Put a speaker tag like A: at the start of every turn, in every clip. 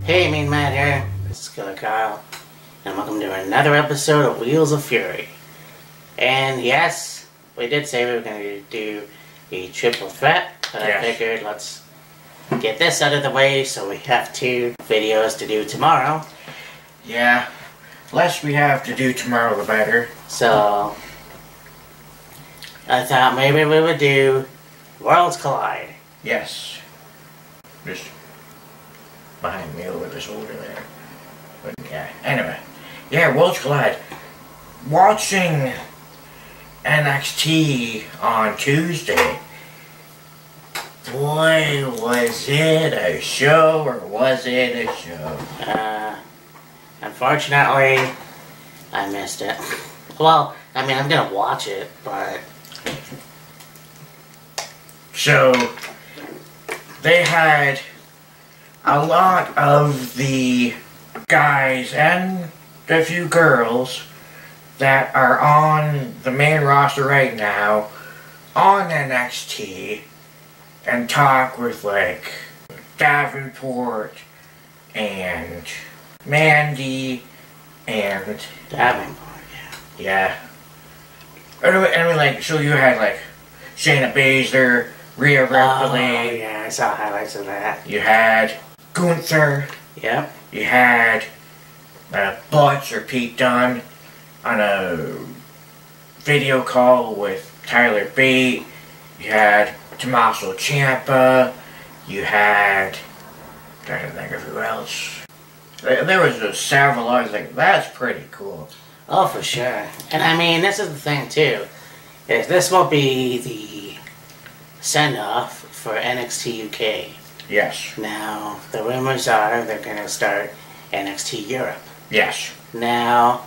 A: Hey, Mean Matt here. This is Killer Kyle, and welcome to another episode of Wheels of Fury. And yes, we did say we were going to do a triple threat, but I figured let's get this out of the way so we have 2 videos to do tomorrow.
B: Yeah, less we have to do tomorrow the better.
A: So, I thought maybe we would do Worlds Collide.
B: Yes. Just behind me over the shoulder there. But yeah, anyway. Yeah, Worlds Collide. Watching NXT on Tuesday. Boy, was it a show or was it a show?
A: Unfortunately, I missed it. Well, I mean, I'm gonna watch it, but...
B: So, they had a lot of the guys and a few girls that are on the main roster right now on NXT and talk with like Davenport and Mandy and
A: Davenport,
B: yeah. Anyway, like, so you had like Shayna Baszler, Rhea Ripley.
A: Oh, yeah, I saw highlights of that.
B: You had Gunther.
A: Yep.
B: You had Butch or Pete Dunne on a video call with Tyler Bate. You had Tommaso Ciampa. You had... I'm trying to think of who else. There was several others. Like, that's pretty cool.
A: Oh, for sure. And I mean, this is the thing, too. Is this will be the send-off for NXT UK.
B: Yes.
A: Now, the rumors are they're going to start NXT Europe.
B: Yes.
A: Now,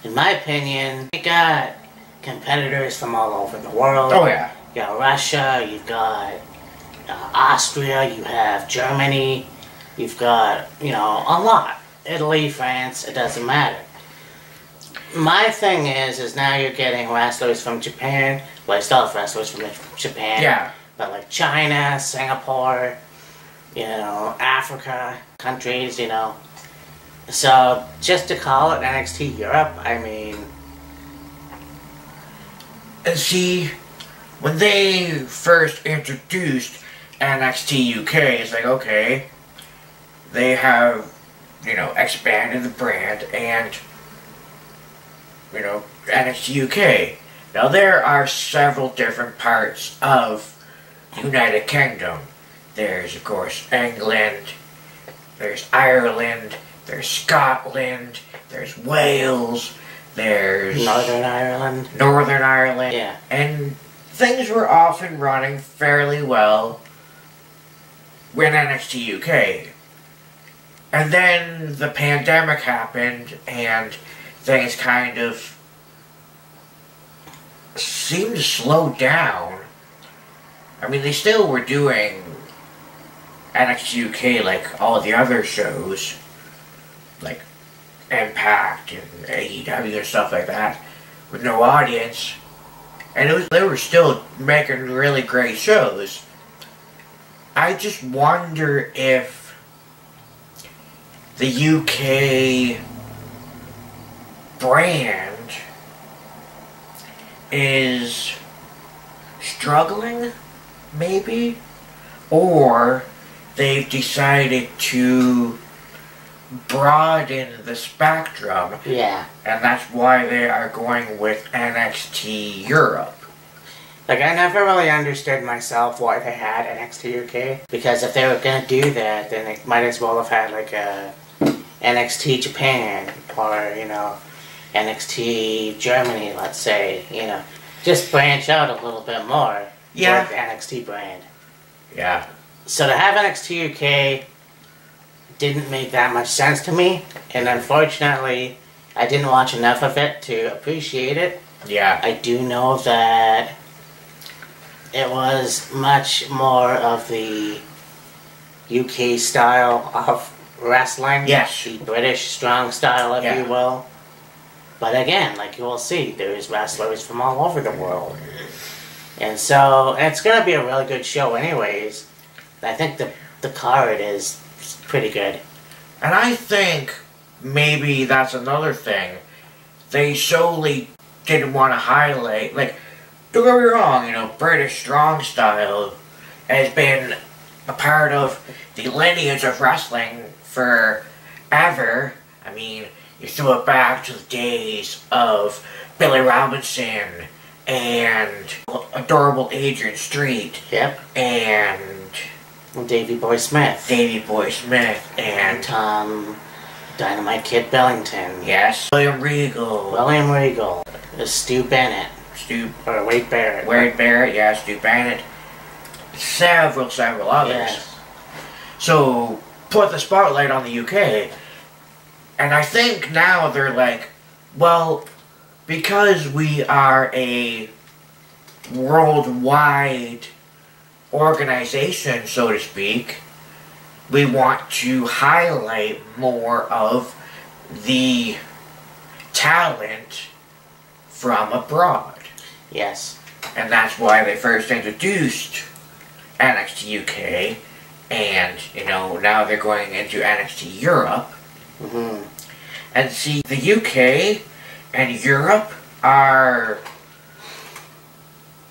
A: in my opinion, you got competitors from all over the world.
B: Oh, yeah.
A: You got Russia, you've got Austria, you have Germany, you've got, you know, a lot. Italy, France, it doesn't matter. My thing is now you're getting wrestlers from Japan. Well, I still have wrestlers from Japan.
B: Yeah.
A: But like China, Singapore, you know, Africa, countries, you know. So, just to call it NXT Europe, I mean...
B: And see, when they first introduced NXT UK, it's like, okay, they have, you know, expanded the brand and, you know, NXT UK. Now, there are several different parts of United Kingdom. There's, of course, England, there's Ireland, there's Scotland, there's Wales, there's...
A: Northern Ireland.
B: Northern Ireland.
A: Yeah.
B: And things were often running fairly well with NXT UK. And then the pandemic happened and things kind of seemed to slow down. I mean, they still were doing NXT UK like all the other shows, like Impact and AEW and stuff like that, with no audience. And they were still making really great shows. I just wonder if the UK brand is struggling, maybe, or they've decided to broaden the spectrum.
A: Yeah.
B: And that's why they are going with NXT Europe.
A: Like, I never really understood myself why they had NXT UK. Because if they were going to do that, then they might as well have had, like, a NXT Japan or, you know, NXT Germany, let's say, you know. Just branch out a little bit more with the NXT brand.
B: Yeah.
A: So to have NXT UK didn't make that much sense to me, and unfortunately, I didn't watch enough of it to appreciate it.
B: Yeah.
A: I do know that it was much more of the UK style of wrestling.
B: Yes.
A: The British strong style, if you will. But again, like you will see, there's wrestlers from all over the world. And so, it's going to be a really good show anyways. I think the card is pretty good.
B: And I think maybe that's another thing. They solely didn't want to highlight, like, don't get me wrong, you know, British Strong Style has been a part of the lineage of wrestling forever. I mean, you throw it back to the days of Billy Robinson and adorable Adrian Street.
A: Yep.
B: And
A: Davey Boy Smith.
B: And
A: Tom Dynamite Kid Bellington.
B: yes, William Regal.
A: Stu Bennett. Or Wade Barrett.
B: Yeah, Stu Bennett. Several others.
A: Yes.
B: So, put the spotlight on the UK. And I think now they're like, well, because we are a worldwide organization, so to speak, we want to highlight more of the talent from abroad.
A: Yes.
B: And that's why they first introduced NXT UK, and, you know, now they're going into NXT Europe.
A: Mm-hmm.
B: And see, the UK and Europe are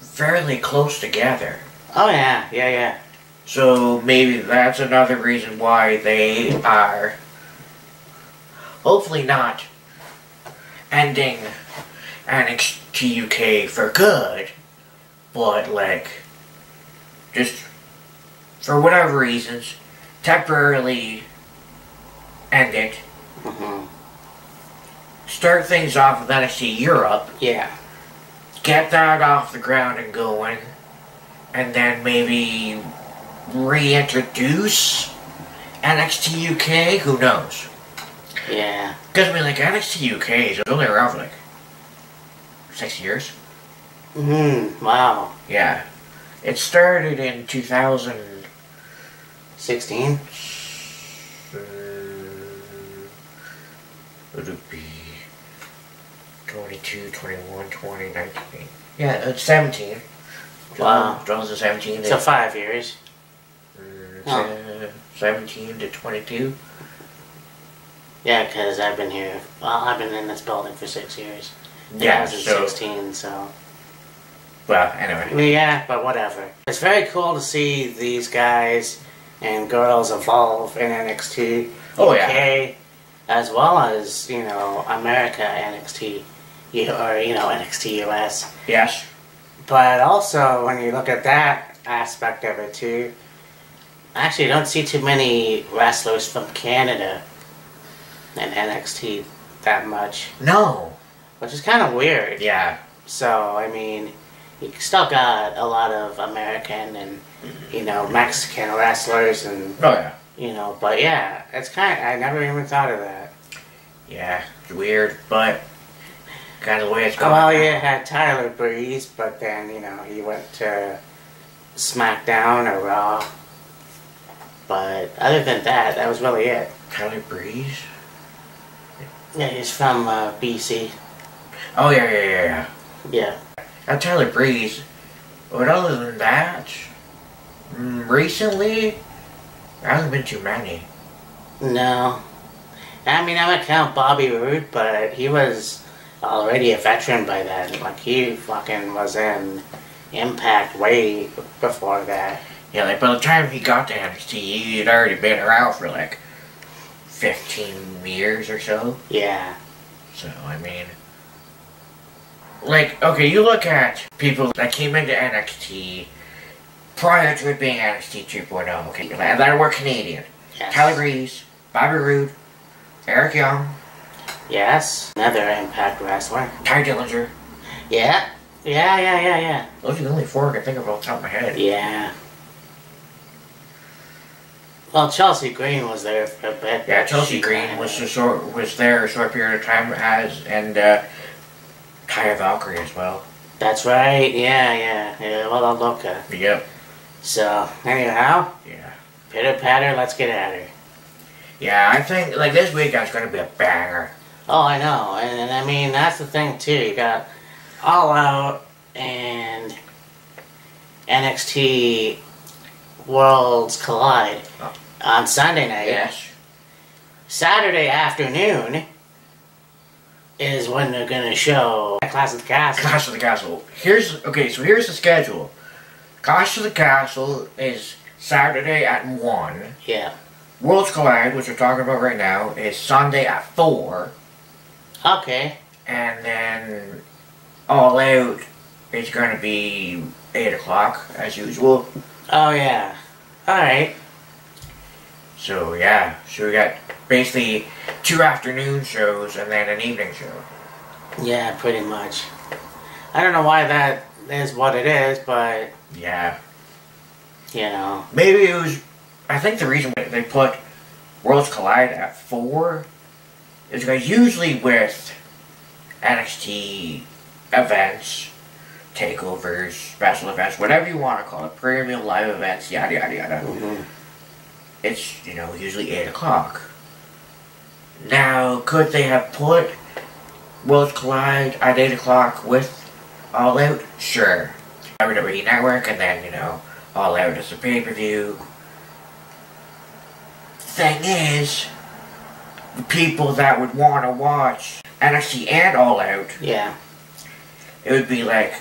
B: fairly close together.
A: Oh, yeah.
B: So maybe that's another reason why they are hopefully not ending NXT UK for good, but like just for whatever reasons temporarily end it.
A: Mm-hmm.
B: Start things off with NXT Europe.
A: Yeah.
B: Get that off the ground and going, and then maybe reintroduce NXT UK. Who knows?
A: Yeah.
B: Because I mean, like NXT UK is only around for like 6 years.
A: Mm-hmm. Wow.
B: Yeah, it started in
A: 16?
B: Would it be 22, 21, 20, 19? Yeah, it's 17.
A: Wow.
B: 2017.
A: So 5 years.
B: 17 to 22.
A: Yeah, because I've been here. Well, I've been in this building for 6 years.
B: Yeah,
A: I was in
B: so
A: 16, so.
B: Well, anyway.
A: Yeah, but whatever. It's very cool to see these guys and girls evolve in NXT
B: Oh,
A: UK,
B: yeah.
A: as well as, you know, America NXT, or, you know, NXT US.
B: Yes.
A: But also, when you look at that aspect of it too, I actually don't see too many wrestlers from Canada in NXT that much.
B: No.
A: Which is kind of weird.
B: Yeah.
A: So, I mean, you still got a lot of American and, you know, Mexican wrestlers and,
B: Oh, yeah.
A: you know, but yeah, it's kind of, I never even thought of that.
B: Yeah, it's weird, but kind of the way it's going.
A: Well, you had Tyler Breeze, but then, you know, he went to SmackDown or Raw. But other than that, that was really it.
B: Tyler Breeze?
A: Yeah, he's from BC.
B: Oh, yeah.
A: Yeah.
B: Now, Tyler Breeze, but other than that, recently, there hasn't been too many.
A: No. I mean, I would count Bobby Roode, but he was already a veteran by then. Like, he fucking was in Impact way before that.
B: Yeah, like, by the time he got to NXT, he'd already been around for, like, 15 years or so.
A: Yeah.
B: So, I mean, like, okay, you look at people that came into NXT prior to it being NXT 2.0, okay, that were Canadian.
A: Yes.
B: Tyler Breeze, Bobby Roode, Eric Young.
A: Yes. Another Impact wrestler.
B: Ty Dillinger.
A: Yeah. Yeah.
B: Those are the only four I can think of off the top of my head.
A: Yeah. Well, Chelsea Green was there for a bit.
B: Yeah, Chelsea Green was there a short period of time and Taya Valkyrie as well.
A: That's right. Yeah. Well, Loka.
B: Yep.
A: So, anyhow.
B: Yeah.
A: Pitter patter, let's get at her.
B: Yeah, I think, like, this weekend's gonna be a banger.
A: Oh, I know. And I mean, that's the thing, too. You got All Out and NXT Worlds Collide on Sunday night.
B: Yes.
A: Saturday afternoon is when they're gonna show Clash of the Castle.
B: Clash of the Castle. Here's the schedule. Clash of the Castle is Saturday at 1.
A: Yeah.
B: Worlds Collide, which we're talking about right now, is Sunday at 4.
A: Okay.
B: And then All Out is going to be 8 o'clock, as usual.
A: Oh, yeah. Alright.
B: So, yeah. So we got basically 2 afternoon shows and then an evening show.
A: Yeah, pretty much. I don't know why that is what it is, but...
B: Yeah.
A: You know.
B: Maybe it was... I think the reason they put Worlds Collide at 4 is because usually with NXT events, takeovers, special events, whatever you want to call it, premium live events, yada yada yada, it's, usually 8 o'clock. Now, could they have put Worlds Collide at 8 o'clock with All Out? Sure. WWE Network, and then, All Out is a pay-per-view. Thing is, the people that would want to watch NXT and All Out,
A: yeah,
B: it would be like,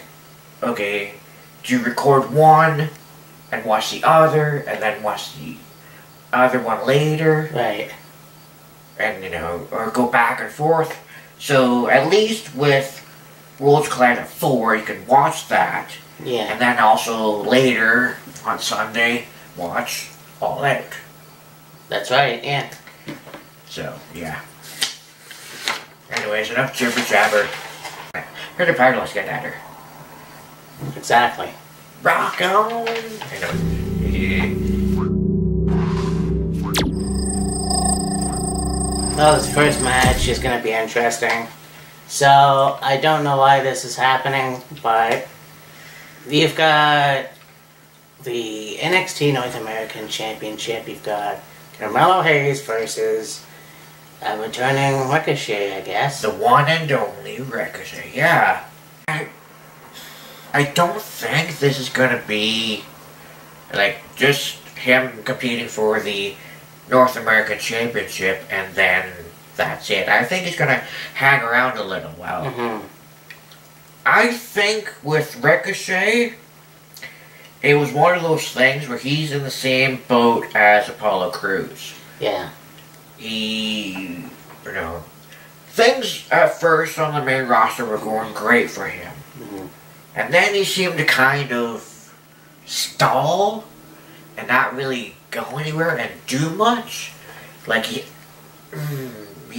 B: okay, do you record one and watch the other, and then watch the other one later?
A: Right.
B: And, or go back and forth. So, at least with Worlds Collide at 4, you can watch that.
A: Yeah.
B: And then also later, on Sunday, watch All Out.
A: That's right, yeah.
B: So, yeah. Anyways, enough jibber jabber. Here's the party, let's get at her.
A: Exactly.
B: Rock on! Anyway.
A: Well, this first match is going to be interesting. So, I don't know why this is happening, but you've got the NXT North American Championship. You've got Carmelo Hayes versus a returning Ricochet, I guess.
B: The one and only Ricochet, yeah. I don't think this is gonna be, just him competing for the North American Championship and then that's it. I think he's gonna hang around a little while. I think with Ricochet, it was one of those things where he's in the same boat as Apollo Crews.
A: Yeah.
B: He, things at first on the main roster were going great for him. And then he seemed to kind of stall and not really go anywhere and do much. Like, he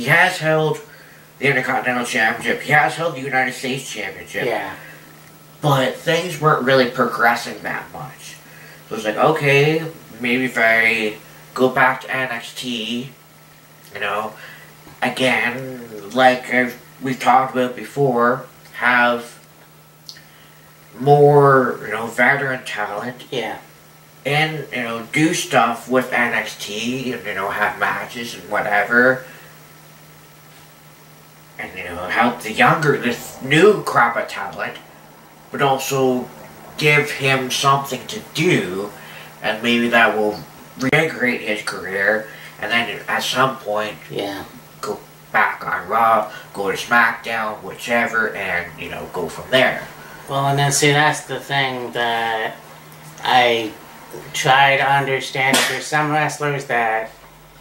B: has held the Intercontinental Championship. He has held the United States Championship.
A: Yeah.
B: But things weren't really progressing that much. So it's like, okay, maybe if I go back to NXT, again, like we've talked about before, have more, veteran talent.
A: Yeah.
B: And, do stuff with NXT and, have matches and whatever. And, help this new crop of talent. But also give him something to do, and maybe that will reinvigorate his career, and then at some point, go back on Raw, go to SmackDown, whichever, and, go from there.
A: Well, and then see, that's the thing that I try to understand. There's some wrestlers that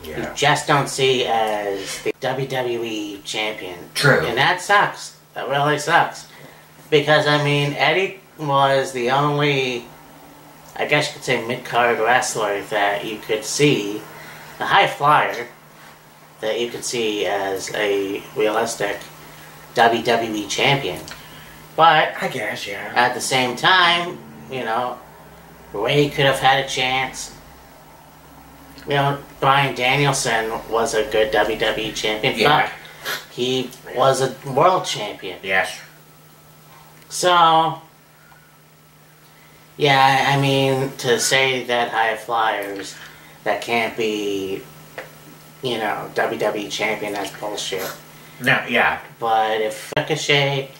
A: you just don't see as the WWE champion.
B: True.
A: And that sucks. That really sucks. Because, Eddie was the only, I guess you could say, mid-card wrestler that you could see, a high flyer, that you could see as a realistic WWE champion. But,
B: I guess, yeah.
A: At the same time, Ray could have had a chance. Bryan Danielson was a good WWE champion.
B: Yeah.
A: He was a world champion.
B: Yes.
A: So, yeah, to say that high flyers that can't be, WWE champion, that's bullshit.
B: No, yeah.
A: But if Ricochet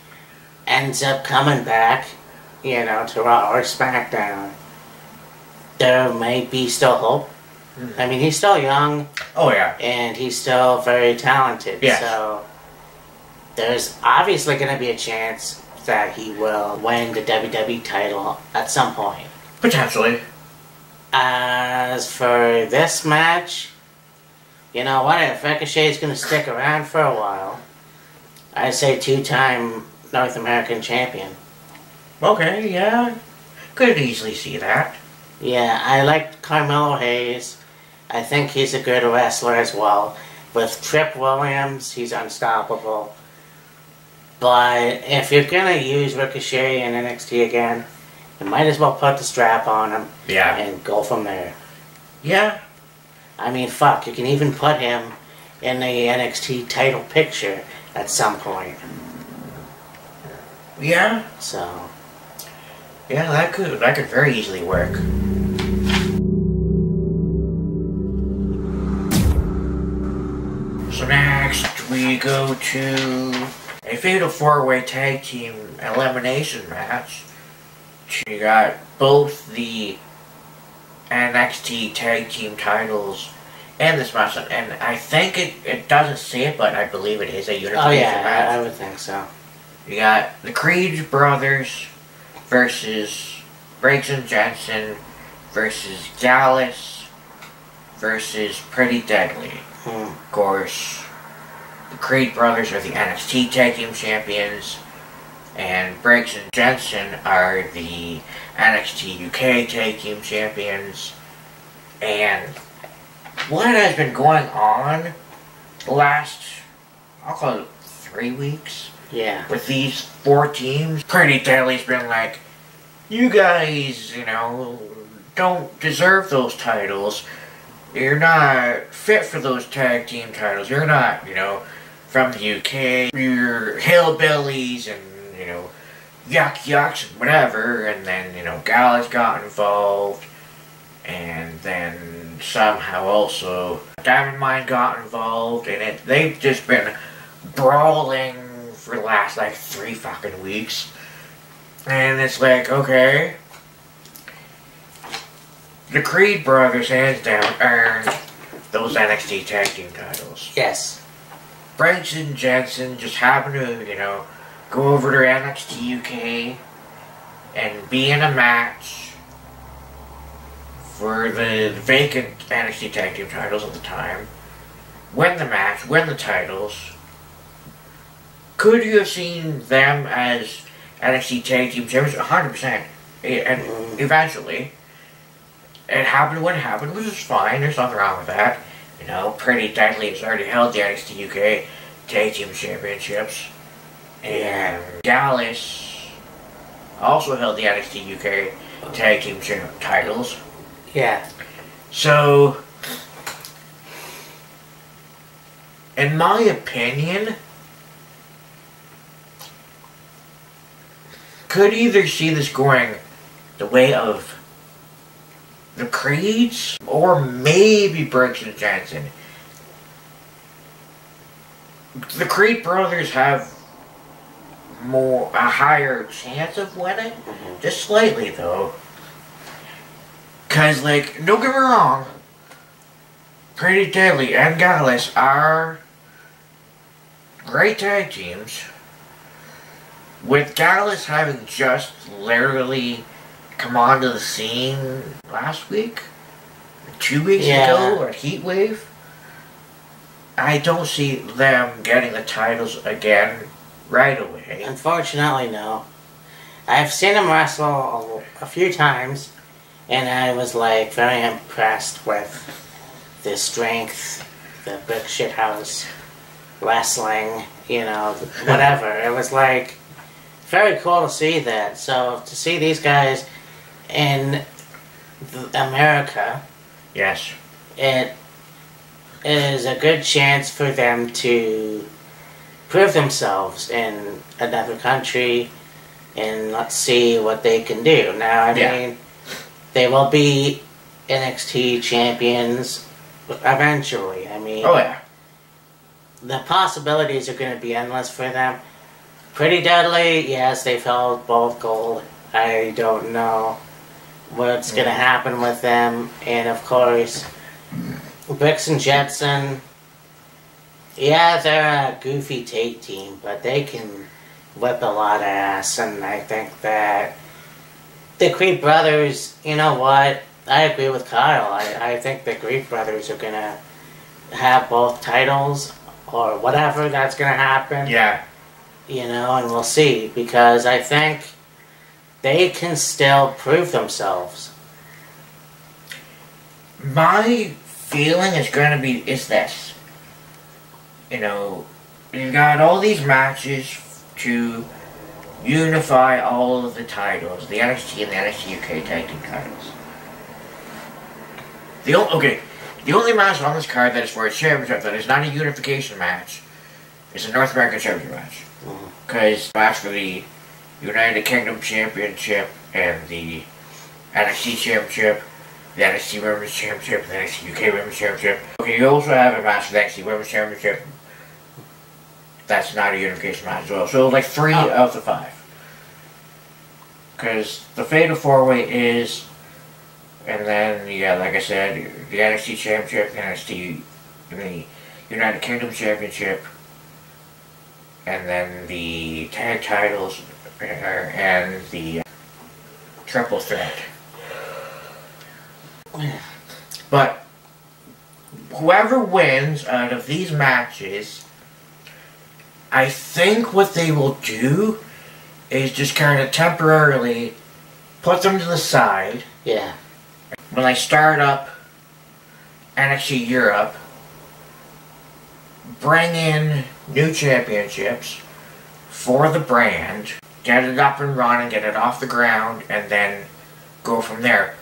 A: ends up coming back, to Raw or SmackDown, there may be still hope I mean, he's still young.
B: Oh, yeah.
A: And he's still very talented.
B: Yes.
A: So there's obviously going to be a chance that he will win the WWE title at some point.
B: Potentially.
A: As for this match, you know what? If Ricochet's going to stick around for a while, I'd say 2-time North American champion.
B: Okay, yeah. Could easily see that.
A: Yeah, I like Carmelo Hayes. I think he's a good wrestler as well. With Tripp Williams, he's unstoppable. But if you're going to use Ricochet in NXT again, you might as well put the strap on him and go from there.
B: Yeah.
A: I mean, fuck, you can even put him in the NXT title picture at some point.
B: Yeah.
A: So.
B: Yeah, that could very easily work. So next we go to a Fatal 4-Way Tag Team Elimination match. You got both the NXT Tag Team titles and this match, and I think it doesn't say it, but I believe it is a unification match.
A: I would think so.
B: You got the Creed brothers versus Briggs and Jensen versus Gallus versus Pretty Deadly. Of course, the Creed brothers are the NXT Tag Team Champions, and Briggs and Jensen are the NXT UK Tag Team Champions. And what has been going on the last, I'll call it 3 weeks?
A: Yeah.
B: With these 4 teams, Pretty Deadly's been like, you guys, don't deserve those titles. You're not fit for those tag team titles. You're not, from the UK. You're hillbillies and, yucks and whatever. And then, Gallus got involved. And then somehow also Diamond Mine got involved. And they've just been brawling for the last 3 fucking weeks. And it's like, okay, the Creed brothers hands down earned those NXT tag team titles.
A: Yes.
B: Briggs and Jensen just happened to, go over to NXT UK and be in a match for the vacant NXT tag team titles at the time. Win the match, win the titles. Could you have seen them as NXT Tag Team Champions? 100%. And eventually, it happened when it happened, which is fine. There's nothing wrong with that. Pretty Deadly has already held the NXT UK Tag Team Championships. And Gallus also held the NXT UK Tag Team titles.
A: Yeah.
B: So, in my opinion, could either see this going the way of the Creeds or maybe Briggs and Jensen. The Creed brothers have a higher chance of winning, just slightly though. Cause don't get me wrong, Pretty Deadly and Gallus are great tag teams. With Gallus having just literally come onto the scene last week, 2 weeks ago, or Heatwave, I don't see them getting the titles again right away.
A: Unfortunately, no. I've seen him wrestle a few times, and I was very impressed with the strength, the big shithouse wrestling, whatever. It was very cool to see that. So to see these guys in America,
B: yes,
A: it is a good chance for them to prove themselves in another country, and let's see what they can do. Now, I mean, they will be NXT champions eventually. I mean, the possibilities are going to be endless for them. Pretty Deadly, yes, they've held both gold. I don't know what's going to happen with them. And of course, Bricks and Jetson, yeah, they're a goofy tag team, but they can whip a lot of ass, and I think that the Creed brothers, you know what? I agree with Kyle. I think the Creed brothers are going to have both titles, or whatever that's going to happen.
B: Yeah.
A: You know, and we'll see, because I think they can still prove themselves.
B: My feeling is going to be, is this. You know, you've got all these matches to unify all of the titles, the NXT and the NXT UK tag team titles. The only match on this card that is for a championship that is not a unification match is a North American Championship match. Because the match for the United Kingdom Championship and the NXT Championship, the NXT Women's Championship, the NXT UK Women's Championship. Okay, you also have a match for the NXT Women's Championship. That's not a unification match as well. So like 3 of the 5. Because the Fatal 4-Way is, and then, yeah, like I said, the NXT Championship, the United Kingdom Championship, and then the tag titles, and the triple threat. But whoever wins out of these matches, I think what they will do is just kind of temporarily put them to the side.
A: Yeah.
B: When they start up NXT Europe, bring in new championships for the brand, get it up and running, get it off the ground, and then go from there.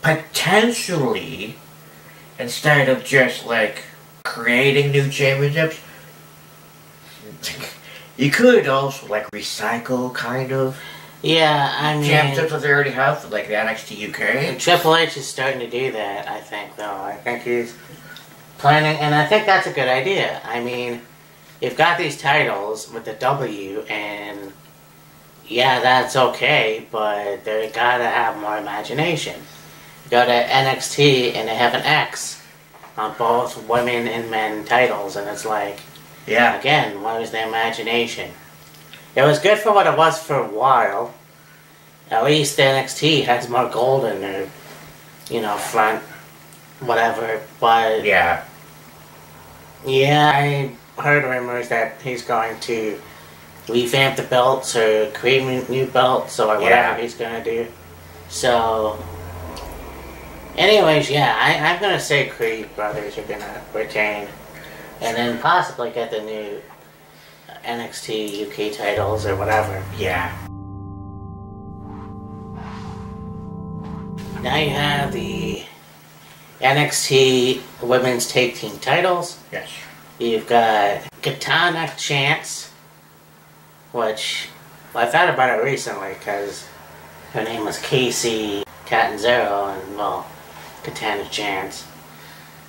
B: Potentially, instead of just like creating new championships, you could also like recycle kind of.
A: Yeah, I mean,
B: championships that they already have, like the NXT UK.
A: Triple H is starting to do that, I think, though. I think he's planning, and I think that's a good idea. I mean, you've got these titles with the W, and yeah, that's okay, but they gotta have more imagination. You go to NXT, and they have an X on both women and men titles, and it's like,
B: yeah,
A: again, what was the imagination? It was good for what it was for a while. At least the NXT has more gold in their, you know, front, whatever. But
B: yeah,
A: I heard rumors that he's going to revamp the belts or create new belts or whatever he's going to do. So, anyways, yeah, I'm going to say Creed brothers are going to retain, and then possibly get the new NXT UK titles or whatever.
B: Yeah.
A: Now you have the NXT Women's Tag Team titles.
B: Yes.
A: You've got Katana Chance, which, well, I thought about it recently because her name was Casey Catanzaro, and, well, Katana Chance.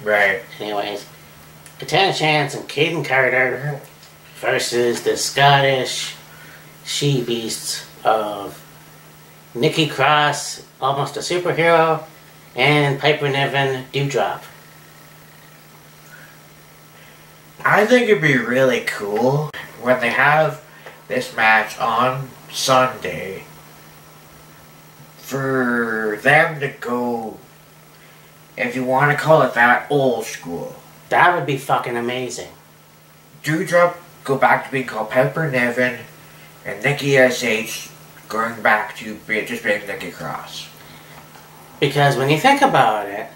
B: Right.
A: Anyways, Katana Chance and Caden Carter versus the Scottish she-beasts of Nikki Cross, Almost a Superhero, and Piper Niven, Dewdrop.
B: I think it'd be really cool when they have this match on Sunday for them to go, if you want to call it that, old school.
A: That would be fucking amazing.
B: Dewdrop go back to being called Piper Niven, and Nikki S.H. going back to just being Nikki Cross.
A: Because when you think about it,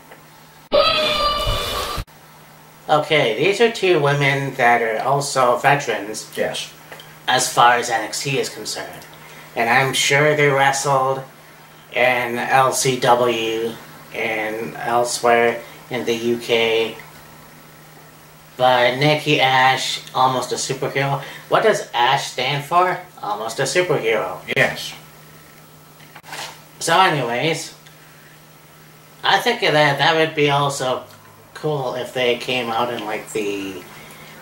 A: okay, these are two women that are also veterans.
B: Yes.
A: As far as NXT is concerned. And I'm sure they wrestled in LCW and elsewhere in the UK. But Nikki Ash, Almost a Superhero. What does Ash stand for? Almost a Superhero.
B: Yes.
A: So anyways, I think that would be also cool if they came out in like the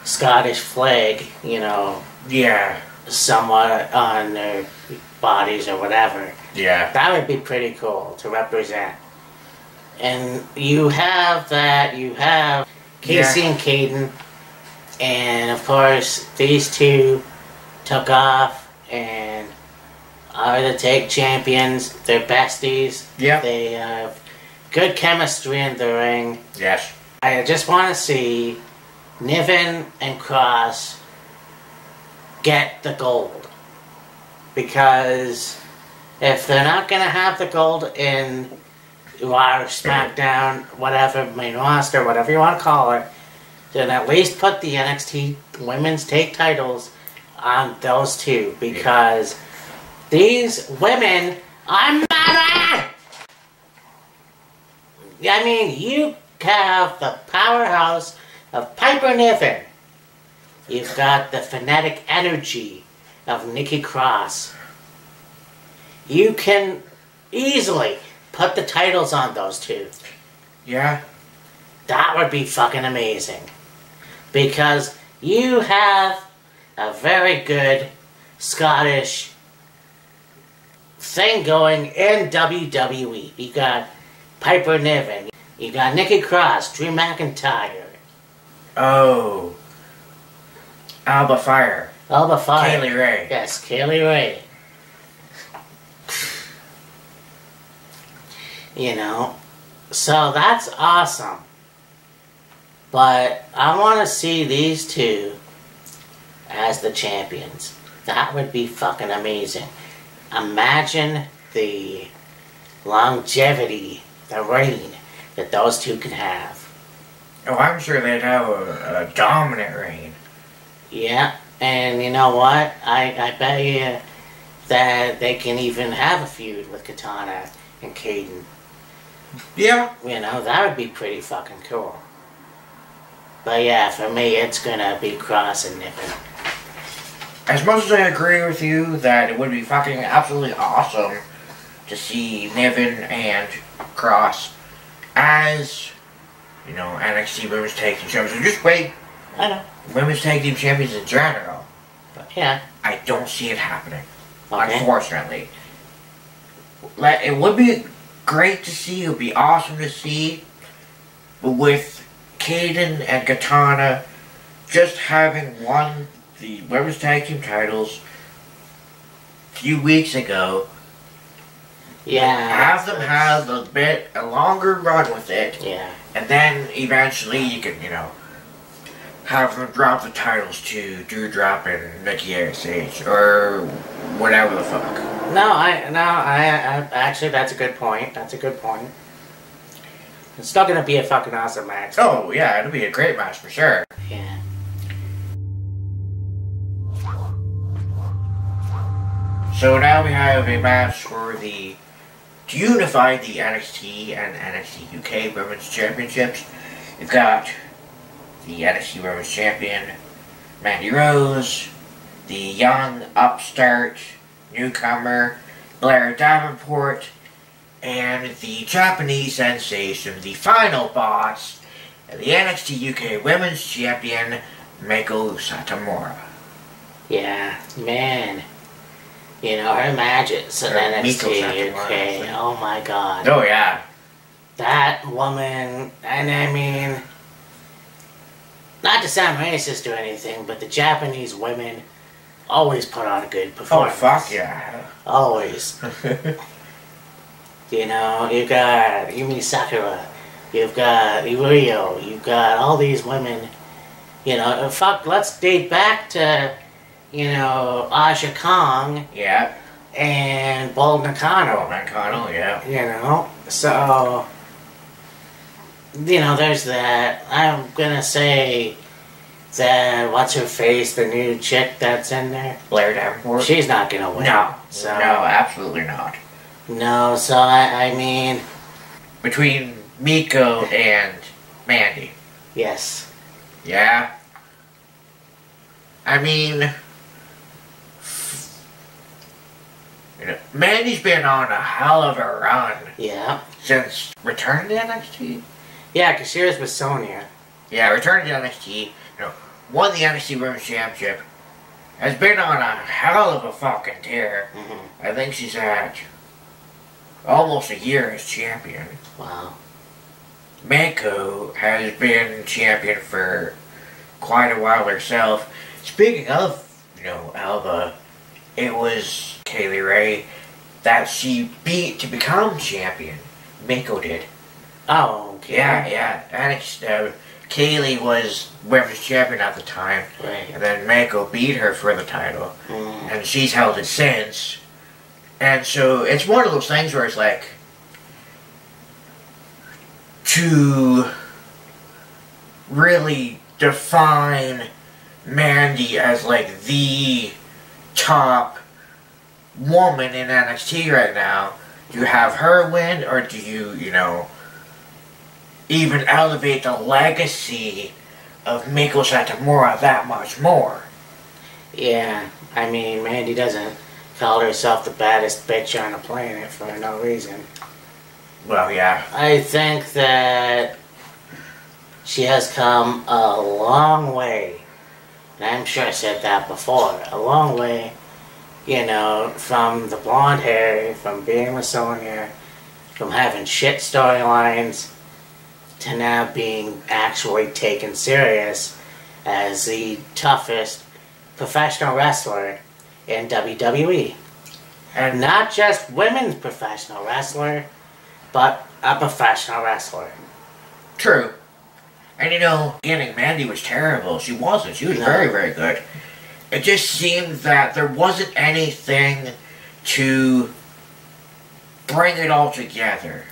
A: Scottish flag, you know.
B: Yeah.
A: Somewhat on their bodies or whatever.
B: Yeah.
A: That would be pretty cool to represent. And you have that. You have Casey and Caden, and of course these two took off and are the tag champions. They're besties.
B: Yeah.
A: They have good chemistry in the ring.
B: Yes.
A: I just want to see Niven and Cross get the gold. Because if they're not going to have the gold in Raw or SmackDown, whatever, main roster, whatever you want to call it, then at least put the NXT Women's Tag Titles on those two. Because these women are mad. I mean, you have the powerhouse of Piper Niven. You've got the phonetic energy of Nikki Cross. You can easily put the titles on those two.
B: Yeah.
A: That would be fucking amazing. Because you have a very good Scottish thing going in WWE. You got Piper Niven. You got Nikki Cross, Drew McIntyre.
B: Oh. Alba Fire.
A: Alba Fire.
B: Kaylee Ray.
A: Yes, Kaylee Ray. You know, so that's awesome. But I want to see these two as the champions. That would be fucking amazing. Imagine the longevity, the reign that those two can have.
B: Oh, I'm sure they'd have a dominant reign.
A: Yeah, and you know what? I bet you that they can even have a feud with Katana and Caden.
B: Yeah.
A: You know, that would be pretty fucking cool. But yeah, for me, it's gonna be Cross and Niven.
B: As much as I agree with you that it would be fucking absolutely awesome to see Niven and Cross as, you know, NXT Women's Tag Team Champions. Just wait.
A: I know.
B: Women's Tag Team Champions in general.
A: But yeah.
B: I don't see it happening.
A: Okay.
B: Unfortunately. It would be great to see. It would be awesome to see. But with Caden and Katana just having won the Women's Tag Team titles a few weeks ago,
A: Yeah.
B: have them have a longer run with it,
A: Yeah.
B: and then eventually you can, you know, have them drop the titles to Doudrop and Nikki ASH or whatever the fuck.
A: No, I actually, that's a good point. That's a good point. It's still gonna be a fucking awesome match.
B: Oh yeah, it'll be a great match for sure.
A: Yeah.
B: So now we have a match for to unify the NXT and NXT UK Women's Championships. You've got the NXT Women's Champion, Mandy Rose, the young upstart newcomer, Blair Davenport, and the Japanese sensation, the final boss, the NXT UK Women's Champion, Meiko Satomura.
A: Yeah, man. You know, her matches in NXT UK, oh my god.
B: Oh yeah.
A: That woman, and I mean, not to sound racist or anything, but the Japanese women always put on a good
B: Oh
A: performance.
B: fuck yeah.
A: Always. You know, you've got Yumi Sakura, you've got Irio, you've got all these women. You know, fuck, let's date back to, you know, Aja Kong
B: Yeah.
A: and Bull Nakano.
B: Oh, Nakano, yeah.
A: You know, so, you know, there's that. I'm gonna say that, what's her face, the new chick that's in there?
B: Blair Davenport.
A: She's not gonna win.
B: No.
A: So,
B: No, absolutely not.
A: No, so I mean,
B: Between Miko and Mandy.
A: yes.
B: Yeah. I mean, you know, Mandy's been on a hell of a run
A: Yeah.
B: since returning to NXT.
A: Yeah, because she was with Sonya.
B: Yeah, returning to NXT, you know, won the NXT Women's Championship, has been on a hell of a fucking tear.
A: Mm-hmm.
B: I think she's at almost a year as champion.
A: Wow.
B: Mako has been champion for quite a while herself. Speaking of, Alba, it was Kaylee Ray that she beat to become champion. Mako did.
A: Oh, okay.
B: Yeah. And Kaylee was women's champion at the time.
A: Right.
B: And then Mako beat her for the title.
A: Mm.
B: And she's held it since. And so it's one of those things where it's like, to really define Mandy as like the top woman in NXT right now, do you have her win, or do you, even elevate the legacy of Miko Satomura that much more?
A: Yeah, I mean, Mandy doesn't call herself the baddest bitch on the planet for no reason.
B: Well, yeah.
A: I think that she has come a long way, and I'm sure I said that before, a long way, from the blonde hair, from being with Sonya, from having shit storylines, to now being actually taken serious as the toughest professional wrestler in WWE. And not just women's professional wrestler, but a professional wrestler.
B: True. And beginning Mandy was terrible. She wasn't. She was very, very good. It just seemed that there wasn't anything to bring it all together.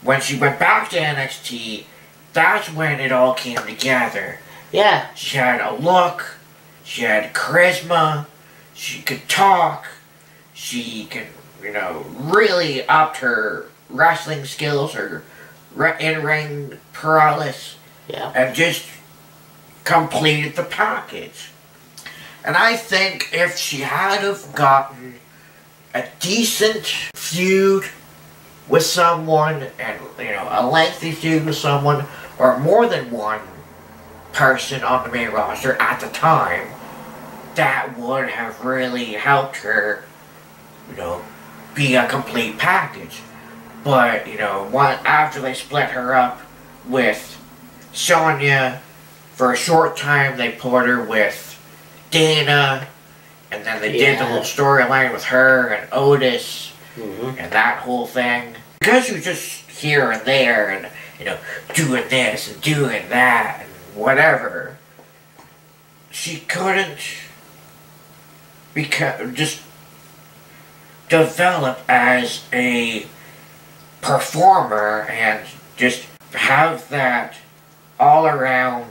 B: When she went back to NXT, that's when it all came together.
A: Yeah.
B: She had a look, she had charisma, she could talk, she could, really upped her wrestling skills, her in-ring prowess, and just completed the package. And I think if she had have gotten a decent feud with someone, and a lengthy feud with someone, or more than one person on the main roster at the time, that would have really helped her, be a complete package. But, after they split her up with Sonya, for a short time they put her with Dana, and then they did the whole storyline with her and Otis, and that whole thing. Because she was just here and there, and, doing this and doing that, and whatever, she couldn't just develop as a performer and just have that all-around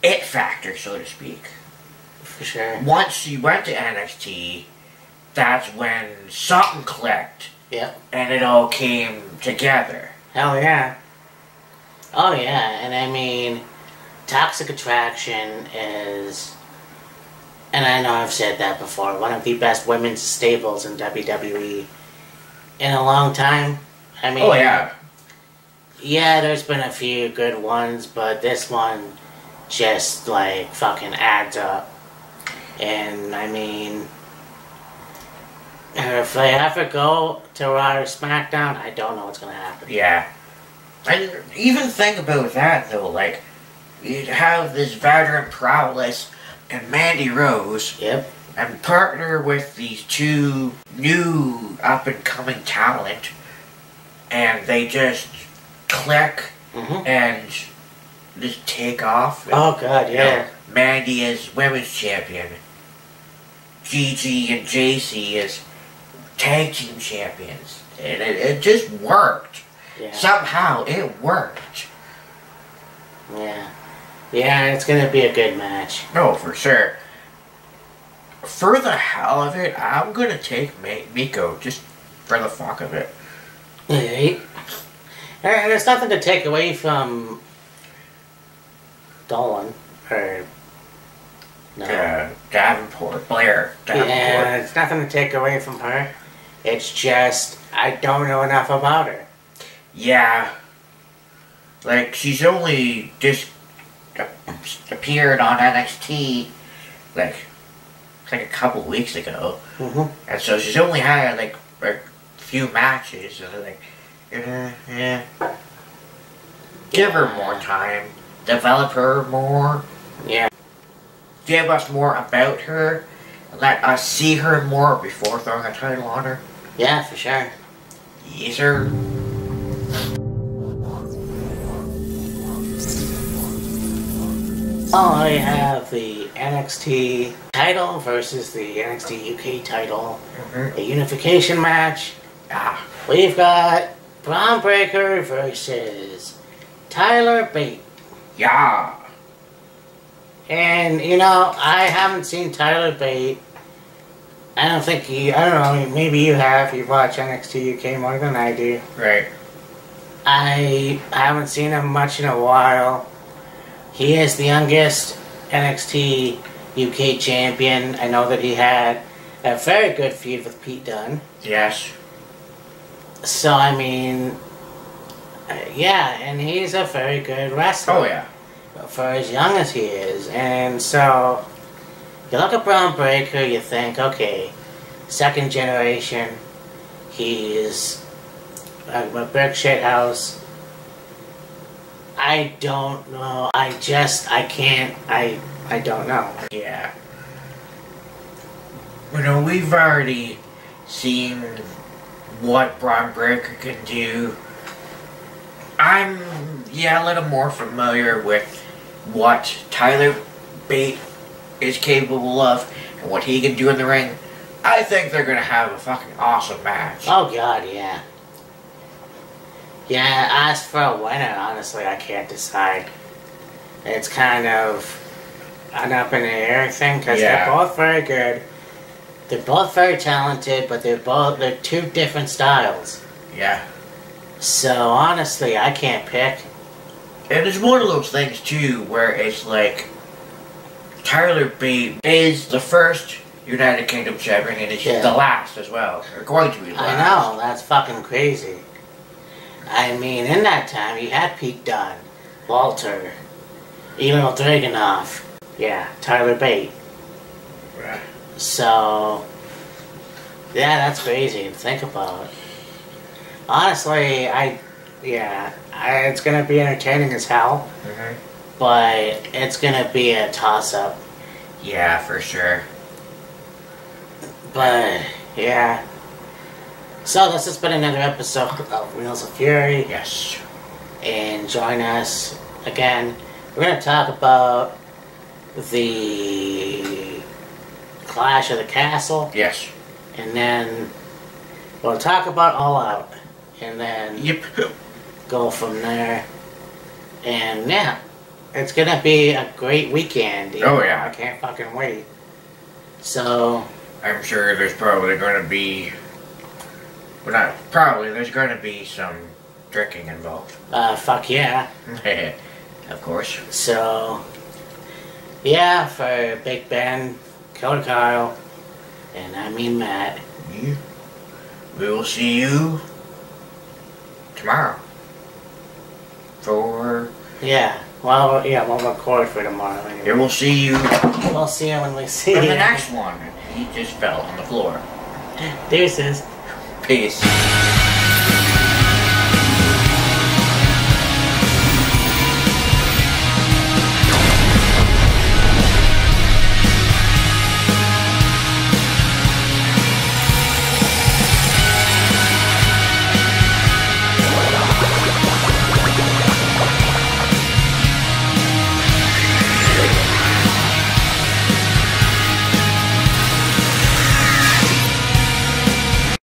B: it factor, so to speak.
A: For sure.
B: Once she went to NXT, that's when something clicked.
A: Yep.
B: And it all came together.
A: Hell yeah. Oh yeah, and I mean, Toxic Attraction is, and I know I've said that before, one of the best women's stables in WWE in a long time. I mean,
B: oh yeah.
A: Yeah, there's been a few good ones, but this one just, like, fucking adds up. And, I mean, if they ever go to Raw or SmackDown, I don't know what's gonna happen.
B: Yeah. And even think about that, though, like, you'd have this veteran prowess and Mandy Rose.
A: Yep.
B: And partner with these two new up-and-coming talent, and they just click and just take off.
A: Oh, God, yeah.
B: Mandy is women's champion. Gigi and JC is tag team champions. And it just worked.
A: Yeah.
B: Somehow it worked.
A: Yeah. Yeah, it's gonna be a good match.
B: No, for sure. For the hell of it, I'm gonna take Miko just for the fuck of it.
A: Right. And there's nothing to take away from Dolan, or no.
B: Blair Davenport.
A: Yeah, it's nothing to take away from her. It's just, I don't know enough about her.
B: Yeah. Like, she's only just appeared on NXT, like a couple weeks ago. And so she's only had, like, a few matches, and like, yeah. Give her more time. Develop her more.
A: Yeah.
B: Give us more about her. Let us see her more before throwing a title on her.
A: Yeah, for sure.
B: Yes, sir.
A: Oh, we have the NXT title versus the NXT UK title. A unification match.
B: Ah,
A: We've got Braun Breaker versus Tyler Bate.
B: yeah.
A: And, you know, I haven't seen Tyler Bate. I don't know, maybe you have. You've watched NXT UK more than I do.
B: Right.
A: I haven't seen him much in a while. He is the youngest NXT UK champion. I know that he had a very good feud with Pete Dunne.
B: Yes.
A: So, I mean, yeah, and he's a very good wrestler.
B: Oh, yeah.
A: For as young as he is. And so, you look at Braun Breaker, you think, okay, second generation, he's a brick shit house. I don't know. I don't know.
B: Yeah. You know, we've already seen what Braun Breaker can do. I'm, a little more familiar with what Tyler Bate is capable of and what he can do in the ring. I think they're gonna have a fucking awesome match.
A: Oh god, yeah. Yeah, as for a winner, honestly, I can't decide. It's kind of an up in the air thing, because they're both very good. They're both very talented, but they're two different styles.
B: Yeah.
A: So, honestly, I can't pick.
B: And it's one of those things, too, where it's like, Tyler Bate is the first United Kingdom champion, and he's the last as well. Or going to be the last.
A: I know, that's fucking crazy. I mean, in that time, you had Pete Dunne, Walter, Ilya Dragunov, Tyler Bate.
B: Right.
A: So, yeah, that's crazy to think about. Honestly, it's gonna be entertaining as hell, but it's gonna be a toss-up.
B: Yeah, for sure.
A: But, yeah. So, this has been another episode of Wheels of Fury.
B: Yes.
A: And join us again. We're gonna talk about the Clash of the Castle.
B: Yes.
A: And then we'll talk about All Out. And then go from there. And yeah, it's gonna be a great weekend.
B: Oh yeah.
A: I can't fucking wait. So
B: I'm sure there's probably gonna be, well, not probably, there's gonna be some drinking involved.
A: Fuck yeah.
B: Of course.
A: So yeah, for Big Ben, Killer Kyle, and I mean Matt.
B: Yeah. We will see you tomorrow. For...
A: we'll record for tomorrow anyway.
B: Yeah, we'll see you
A: We'll see you when we see you.
B: in the next one. He just fell on the floor.
A: Deuces.
B: Peace.